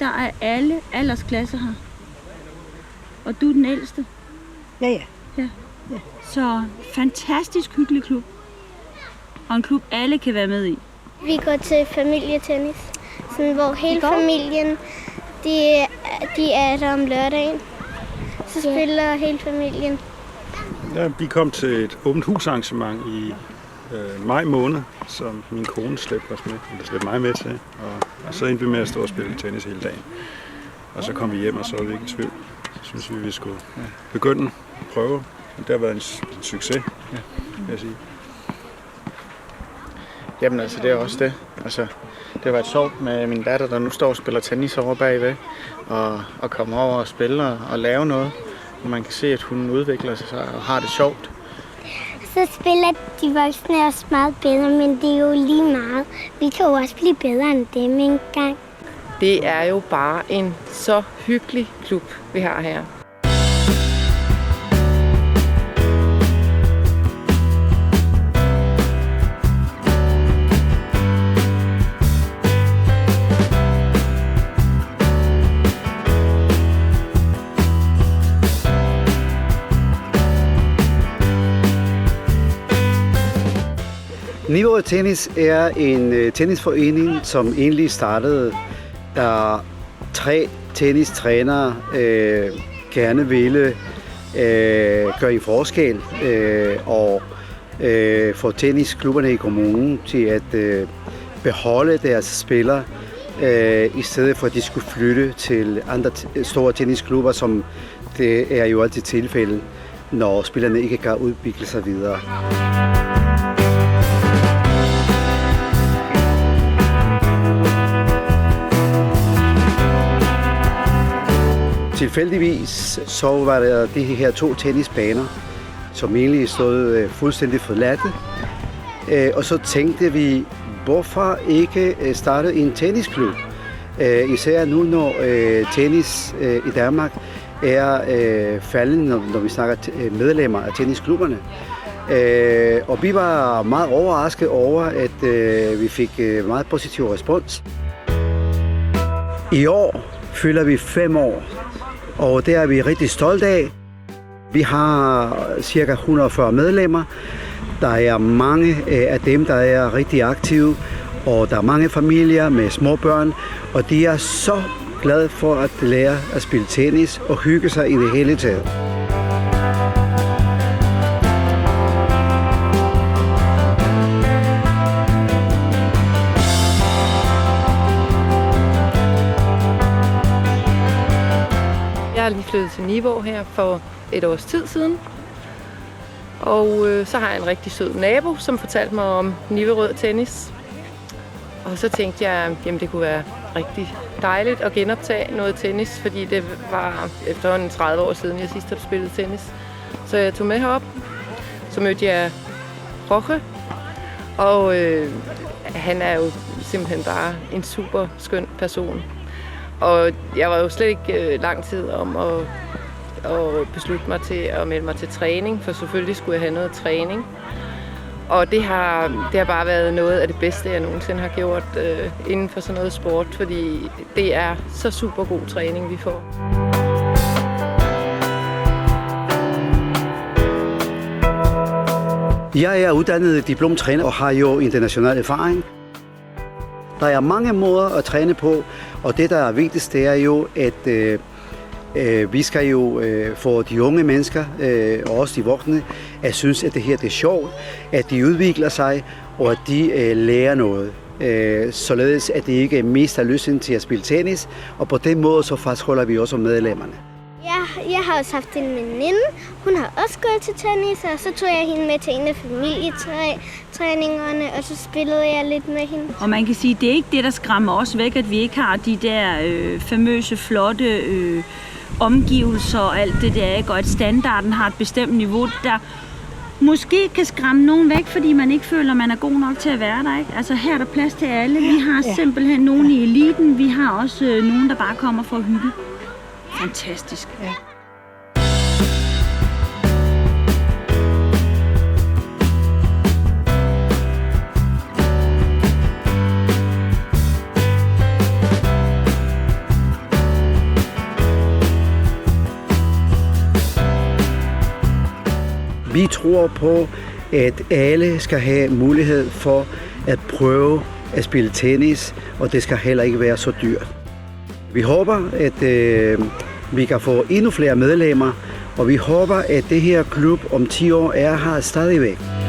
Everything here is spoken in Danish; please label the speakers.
Speaker 1: Der er alle aldersklasser her. Og du er den ældste.
Speaker 2: Ja.
Speaker 1: Så fantastisk hyggelig klub. Og en klub, alle kan være med i.
Speaker 3: Vi går til familietennis, sådan, hvor hele familien de er der om lørdagen. Så spiller hele familien.
Speaker 4: Ja, vi kom til et åbent husarrangement i maj måned, som min kone slæbte mig med til. Og så endte vi med at stå og spille tennis hele dagen. Og så kom vi hjem, og så var vi ikke i tvivl. Så synes vi skulle begynde at prøve. Og det har været en succes, vil jeg sige.
Speaker 5: Jamen altså, det er også det. Altså, det har været sjovt med min datter, der nu står og spiller tennis over bagved, og komme over og spille og lave noget. Og man kan se, at hun udvikler sig og har det sjovt.
Speaker 3: Så spiller de voksne også meget bedre, men det er jo lige meget. Vi kan jo også blive bedre end dem engang.
Speaker 6: Det er jo bare en så hyggelig klub, vi har her.
Speaker 7: Niveau Tennis er en tennisforening, som egentlig startede, da 3 tennistrænere gerne ville gøre en forskel og få tennisklubberne i kommunen til at beholde deres spillere, i stedet for at de skulle flytte til andre store tennisklubber, som det er jo altid tilfældet, når spillerne ikke kan udvikle sig videre. Tilfældigvis så var der de her 2 tennisbaner, som egentlig stod fuldstændig forladte. Og så tænkte vi, hvorfor ikke starte en tennisklub? Især nu, når tennis i Danmark er faldende, når vi snakker medlemmer af tennisklubberne. Og vi var meget overrasket over, at vi fik meget positiv respons. I år fylder vi 5 år. Og det er vi rigtig stolte af. Vi har ca. 140 medlemmer. Der er mange af dem, der er rigtig aktive. Og der er mange familier med små børn. Og de er så glade for at lære at spille tennis og hygge sig i det hele taget.
Speaker 6: Jeg har lige flyttet til Nivå her for et års tid siden. Og så har jeg en rigtig sød nabo, som fortalte mig om Niverød Tennis. Og så tænkte jeg, at det kunne være rigtig dejligt at genoptage noget tennis, fordi det var efterhånden 30 år siden, jeg sidst havde spillet tennis. Så jeg tog med herop. Så mødte jeg Roche, og han er jo simpelthen bare en super skøn person. Og jeg var jo slet ikke lang tid om at beslutte mig til at melde mig til træning, for selvfølgelig skulle jeg have noget træning. Og det har bare været noget af det bedste, jeg nogensinde har gjort inden for sådan noget sport, fordi det er så super god træning, vi får.
Speaker 7: Jeg er uddannet diplomtræner og har jo international erfaring. Der er mange måder at træne på, og det, der er vigtigst, det er jo, at vi skal jo få de unge mennesker, og også de voksne, at synes, at det her det er sjovt, at de udvikler sig, og at de lærer noget. Således at de ikke mister lysten til at spille tennis, og på den måde så fastholder vi også medlemmerne.
Speaker 3: Jeg har også haft en veninde. Hun har også gået til tennis, og så tog jeg hende med til en af familietræningerne, og så spillede jeg lidt med hende.
Speaker 1: Og man kan sige, at det er ikke det, der skræmmer os væk, at vi ikke har de der famøse, flotte omgivelser og alt det der, ikke? Og at standarden har et bestemt niveau, der måske kan skræmme nogen væk, fordi man ikke føler, at man er god nok til at være der, ikke? Altså her er der plads til alle. Vi har simpelthen nogen i eliten. Vi har også nogen, der bare kommer for at hygge. Fantastisk. Ja.
Speaker 7: vi tror på, at alle skal have mulighed for at prøve at spille tennis, og det skal heller ikke være så dyrt. Vi håber, at vi kan få endnu flere medlemmer, og vi håber, at det her klub om 10 år er her stadigvæk.